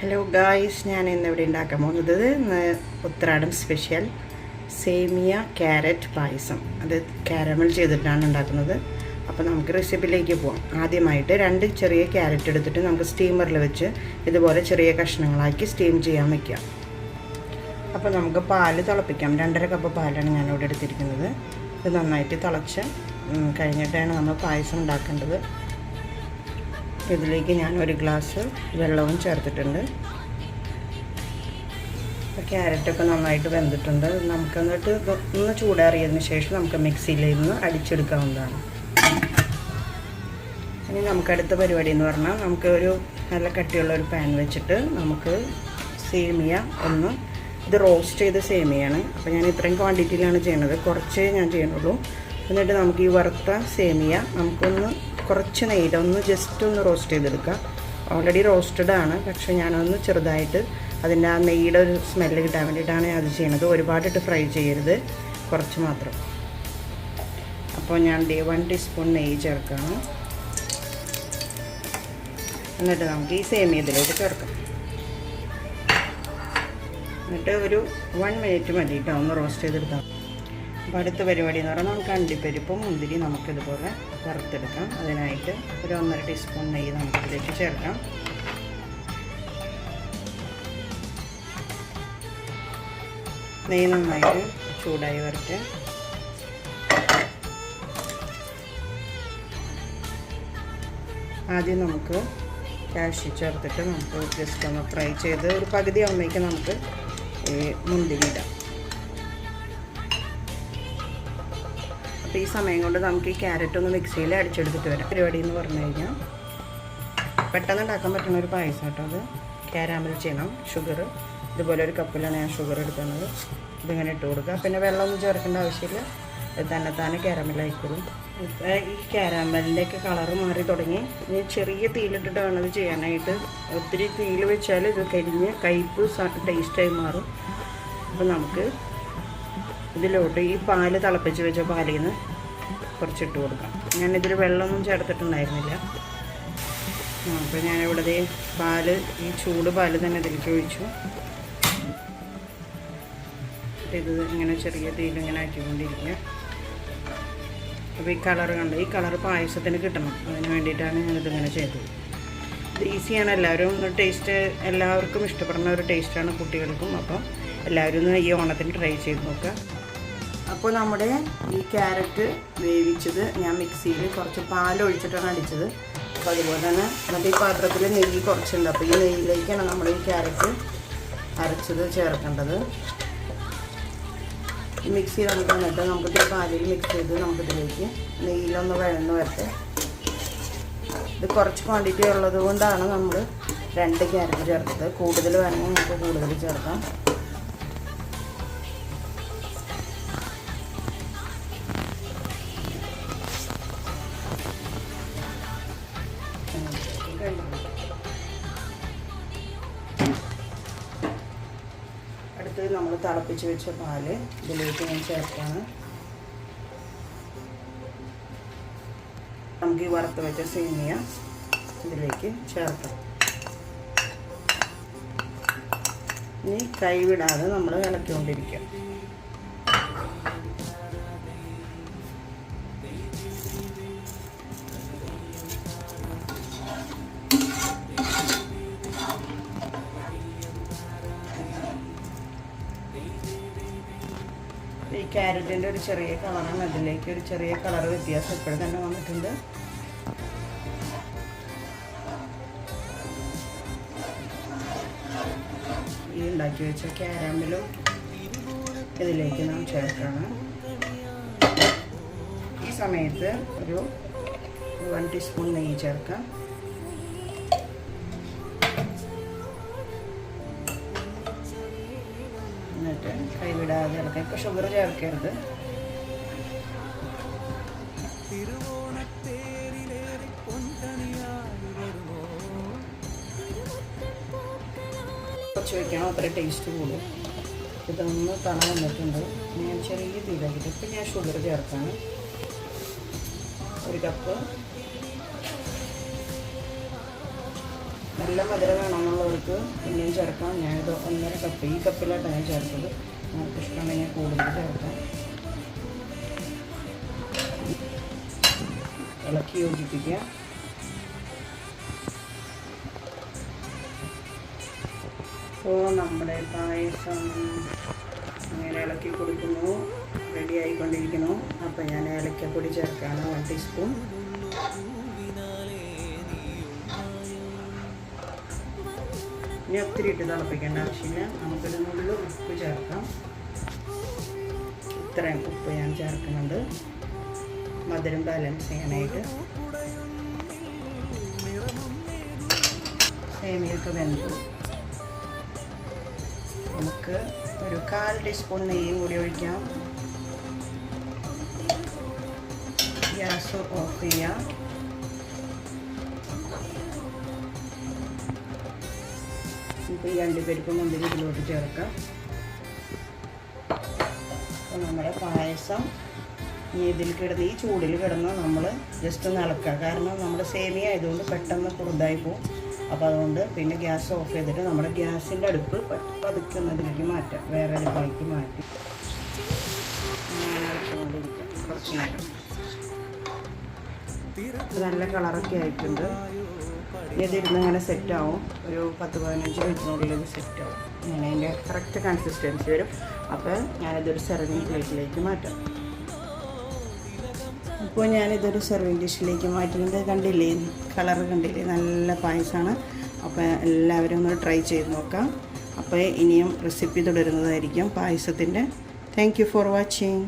Hello guys, ഞാൻ ഇന്നിവിടെ ഉണ്ടാക്കാൻ പോകുന്നത് ഉത്രാടം സ്പെഷ്യൽ സേമിയ ക്യാരറ്റ് പായസം. അത് കാരമൽ ചെയ്തിട്ടാണ് ഉണ്ടാക്കുന്നത്. അപ്പോൾ നമുക്ക് റെസിപ്പിയിലേക്ക് പോകാം. ആദ്യമായിട്ട് 2 ചെറിയ ക്യാരറ്റ് എടുത്തിട്ട് നമുക്ക് സ്റ്റീമറിൽ വെച്ച് ഇതുപോലെ ചെറിയ കഷ്ണങ്ങളാക്കി സ്റ്റീം ചെയ്യാൻ വയ്ക്കാം. അപ്പോൾ നമുക്ക് പാല് തിളപ്പിക്കാം. 2.5 കപ്പ് പാലാണ് ഞാനിവിടെ എടുത്തിരിക്കുന്നത്. ഇത് നന്നായിട്ട് തിളച്ച് കഴിഞ്ഞിട്ടാണ് നമ്മൾ പായസം ഉണ്ടാക്കേണ്ടത്. ഇതിലേക്ക് ഞാൻ 1 ഗ്ലാസ് വെള്ളവും ചേർത്തിട്ടുണ്ട്. ക്യാരറ്റൊക്കെ നന്നായിട്ട് വെന്തിട്ടുണ്ട്. നമുക്ക് എന്നിട്ട് ഒന്ന് ചൂടാറിയതിന് ശേഷം നമുക്ക് മിക്സിയിൽ നിന്ന് അടിച്ചെടുക്കാവുന്നതാണ്. ഇനി നമുക്ക് അടുത്ത പരിപാടി എന്ന് പറഞ്ഞാൽ നമുക്ക് ഒരു നല്ല കട്ടിയുള്ള ഒരു പാൻ വെച്ചിട്ട് നമുക്ക് സേമിയ ഇത് റോസ്റ്റ് ചെയ്ത സേമിയാണ്. അപ്പോൾ ഞാൻ ഇത്രയും ക്വാണ്ടിറ്റിയിലാണ് ചെയ്യുന്നത്, കുറച്ചേ ഞാൻ ചെയ്യുന്നുള്ളൂ. എന്നിട്ട് നമുക്ക് ഈ വറുത്ത സേമിയ നമുക്കൊന്ന് കുറച്ച് നെയ്യിലൊന്ന് ജസ്റ്റ് ഒന്ന് റോസ്റ്റ് ചെയ്തെടുക്കാം. ഓൾറെഡി റോസ്റ്റഡ് ആണ്, പക്ഷേ ഞാനൊന്ന് ചെറുതായിട്ട് അതിൻ്റെ ആ നെയ്യുടെ ഒരു സ്മെല്ല് കിട്ടാൻ വേണ്ടിയിട്ടാണ് അത് ചെയ്യുന്നത്. ഒരുപാടിട്ട് ഫ്രൈ ചെയ്യരുത്, കുറച്ച് മാത്രം. അപ്പോൾ ഞാൻ 1 ടീസ്പൂൺ നെയ്യ് ചേർക്കണം. എന്നിട്ട് നമുക്ക് ഈ സേമിയ ഇതിലേക്ക് ചേർക്കാം. എന്നിട്ട് ഒരു 1 മിനിറ്റ് മതിയിട്ട് ഒന്ന് റോസ്റ്റ് ചെയ്തെടുക്കാം. അപ്പോൾ അടുത്ത പരിപാടി എന്ന് പറഞ്ഞാൽ നമുക്ക് അണ്ടിപ്പരിപ്പും മുന്തിരി നമുക്കിതുപോലെ വറുത്തെടുക്കാം. അതിനായിട്ട് ഒരു 1.5 ടീസ്പൂൺ നെയ്യ് നമുക്കിതിലേക്ക് ചേർക്കാം. നെയ്യ് നന്നായിട്ട് ചൂടായി വരട്ടെ. ആദ്യം നമുക്ക് കാഷ്യൂ ചേർത്തിട്ട് നമുക്ക് ജസ്റ്റ് ഒന്ന് ഫ്രൈ ചെയ്ത് ഒരു പകുതി ആകുമ്പോഴേക്കും നമുക്ക് ഈ മുന്തിരി ഇടാം. അപ്പോൾ ഈ സമയം കൊണ്ട് നമുക്ക് ഈ ക്യാരറ്റ് ഒന്ന് മിക്സിയിൽ അടിച്ചെടുത്തിട്ട് വരാം. പരിപാടി എന്ന് പറഞ്ഞു കഴിഞ്ഞാൽ പെട്ടെന്ന് ഉണ്ടാക്കാൻ പറ്റുന്ന ഒരു പായസം കേട്ടോ. അത് കാരാമൽ ചെയ്യണം. ഷുഗർ ഇതുപോലെ 1 കപ്പിലാണ് ഞാൻ ഷുഗർ എടുക്കുന്നത്. ഇതിങ്ങനെ ഇട്ട് കൊടുക്കുക. പിന്നെ വെള്ളമൊന്നും ചേർക്കേണ്ട ആവശ്യമില്ല, തന്നെ കാരാമലായിക്കോളും. ഈ കാരാമലിൻ്റെയൊക്കെ കളറ് മാറി തുടങ്ങി. ഇനി ചെറിയ തീയിലിട്ടിട്ട് വേണം ഇത് ചെയ്യാനായിട്ട്. ഒത്തിരി തീയിൽ വെച്ചാൽ ഇത് കരിഞ്ഞ് കയ്പ്പ് ടേസ്റ്റായി മാറും. അപ്പോൾ നമുക്ക് ഇതിലോട്ട് ഈ പാല് തിളപ്പിച്ച് വെച്ച പാലിൽ നിന്ന് കുറച്ചിട്ട് കൊടുക്കാം. ഞാനിതിൽ വെള്ളമൊന്നും ചേർത്തിട്ടുണ്ടായിരുന്നില്ല. അപ്പോൾ ഞാനിവിടെ ഈ ചൂട് പാല് തന്നെ ഇതിലേക്ക് ഒഴിച്ചു. ഇത് ഇങ്ങനെ ചെറിയ തീയിലിങ്ങനെ ആക്കിക്കൊണ്ടിരിക്കുക. അപ്പോൾ ഈ കളറ് ഈ കളറ് പായസത്തിന് കിട്ടണം. അതിന് വേണ്ടിയിട്ടാണ് ഞാനിതിങ്ങനെ ചെയ്തത്. ഇത് ഈസിയാണ്. എല്ലാവർക്കും ഇഷ്ടപ്പെടുന്ന ഒരു ടേസ്റ്റാണ്, കുട്ടികൾക്കും. അപ്പം എല്ലാവരും ഒന്ന് ഈ ഓണത്തിന് ട്രൈ ചെയ്ത് നോക്കുക. അപ്പോൾ നമ്മുടെ ഈ ക്യാരറ്റ് വേവിച്ചത് ഞാൻ മിക്സിയിൽ കുറച്ച് പാലൊഴിച്ചിട്ടാണ് അടിച്ചത്. അപ്പോൾ അതുപോലെ തന്നെ നമ്മുടെ ഈ പാത്രത്തിൽ നെയ്യ് കുറച്ചുണ്ട്. അപ്പോൾ ഈ നെയ്യിലേക്കാണ് നമ്മൾ ഈ ക്യാരറ്റ് അരച്ചത് ചേർക്കേണ്ടത്. ഈ മിക്സി നമുക്ക് വന്നിട്ട് നമുക്കിത് പാലിൽ മിക്സ് ചെയ്ത് നമുക്കിതിലേക്ക് നെയ്യിലൊന്ന് വഴന്ന് വരട്ടെ. ഇത് കുറച്ച് ക്വാണ്ടിറ്റി ഉള്ളത് കൊണ്ടാണ് നമ്മൾ 2 ക്യാരറ്റ് ചേർത്തത്. കൂടുതൽ വേണമെങ്കിൽ നമുക്ക് കൂടുതൽ ചേർക്കാം. അടുത്തത് നമ്മൾ തിളപ്പിച്ച് വെച്ച പാല് ഇതിലേക്ക് ഞാൻ ചേർത്താണ്. നമുക്ക് ഈ വറുത്ത് വെച്ച സേമിയ ഇതിലേക്ക് ചേർക്കാം. ഇനി കൈവിടാതെ നമ്മൾ ഇളക്കിക്കൊണ്ടിരിക്കുക. ഈ ക്യാരറ്റിൻ്റെ ഒരു ചെറിയ കളറാണ്, അതിലേക്ക് ഒരു ചെറിയ കളർ വ്യത്യാസം ഇപ്പോഴും തന്നെ വന്നിട്ടുണ്ട്. ഈ ഉണ്ടാക്കി വെച്ച കാരാമലും ഇതിലേക്ക് നാം ചേർക്കണം. ഈ സമയത്ത് ഒരു 1 ടീസ്പൂൺ നെയ്യ് ചേർക്കാം. എന്നിട്ട് കൈവിടാതെ ഇളക്കാം. ഇപ്പോൾ ഷുഗർ ചേർക്കരുത്. കുറച്ച് വയ്ക്കണം, അത്ര ടേസ്റ്റ് കൂടും. ഇതൊന്ന് തണ വന്നിട്ടുണ്ട്. ഞാൻ ചെറിയ തീരാക്കിയിട്ട് ഇപ്പം ഞാൻ ഷുഗർ ചേർക്കാണ്. 1 കപ്പ് നല്ല മധുരം വേണമെന്നുള്ളവർക്ക് പിന്നെയും ചേർക്കാം. ഞാനിത് 1.5 കപ്പ്, ഈ കപ്പിലായിട്ടാണ് ഞാൻ ചേർത്തത്. നമുക്ക് ഇഷ്ടമുണ്ടെങ്കിൽ കൂടുതൽ ചേർക്കാം. ഇളക്കി യോജിപ്പിക്കുക. അപ്പോൾ നമ്മുടെ പായസം അങ്ങനെ ഇളക്കി കൊടുക്കുന്നു, റെഡി ആയിക്കൊണ്ടിരിക്കുന്നു. അപ്പോൾ ഞാൻ ഏലക്കപ്പൊടി ചേർക്കുകയാണ് 1 ടീസ്പൂൺ. ഇനി ഒത്തിരി ഇട്ട് തിളപ്പിക്കേണ്ട ആവശ്യമില്ല. നമുക്കൊരു നുള്ളു ഉപ്പ് ചേർക്കാം. ഇത്രയും ഉപ്പ് ഞാൻ ചേർക്കുന്നുണ്ട്, മധുരം ബാലൻസ് ചെയ്യാനായിട്ട്. സേമിയൊക്കെ വെന്തു. നമുക്ക് ഒരു 1/4 ടീസ്പൂൺ നെയ്യും കൂടി ഒഴിക്കാം. ഗ്യാസ് ഓഫ് ചെയ്യാം. ഇപ്പോൾ ഈ അണ്ടിപ്പരിപ്പ് മുന്തിരി ഇതിലോട്ട് ചേർക്കാം. അപ്പോൾ നമ്മുടെ പായസം ഇതിൽ കിടന്ന്, ഈ ചൂടിൽ കിടന്ന് നമ്മൾ ജസ്റ്റ് ഒന്ന് ഇളക്കുക. കാരണം നമ്മുടെ സേമിയ ആയതുകൊണ്ട് പെട്ടെന്ന് കുറുതായി പോകും. അപ്പോൾ അതുകൊണ്ട് പിന്നെ ഗ്യാസ് ഓഫ് ചെയ്തിട്ട് നമ്മുടെ ഗ്യാസിൻ്റെ അടുപ്പ് പതുക്കുന്നതിലേക്ക് മാറ്റാം, വേറെ അടുപ്പിലേക്ക് മാറ്റി ഇളക്കിക്കൊണ്ടിരിക്കാം കുറച്ച് നേരം. നല്ല കളറൊക്കെ ആയിട്ടുണ്ട്. ഇതിരുന്ന് ഇങ്ങനെ സെറ്റാവും. ഒരു 10-15 മിനിറ്റിനുള്ളിൽ ഇത് സെറ്റാവും. അങ്ങനെ അതിൻ്റെ കറക്റ്റ് കൺസിസ്റ്റൻസി വരും. അപ്പോൾ ഞാനിതൊരു സെർവിങ് പ്ലേറ്റിലേക്ക് മാറ്റാം. ഇപ്പോൾ ഞാനിതൊരു സെർവിങ് ഡിഷിലേക്ക് മാറ്റുന്നത് കണ്ടില്ലേ, കളർ കണ്ടില്ലേ, നല്ല പായസമാണ്. അപ്പോൾ എല്ലാവരും ഒന്ന് ട്രൈ ചെയ്ത് നോക്കാം. അപ്പോൾ ഇനിയും റെസിപ്പി തുടരുന്നതായിരിക്കും പായസത്തിൻ്റെ. Thank you for watching.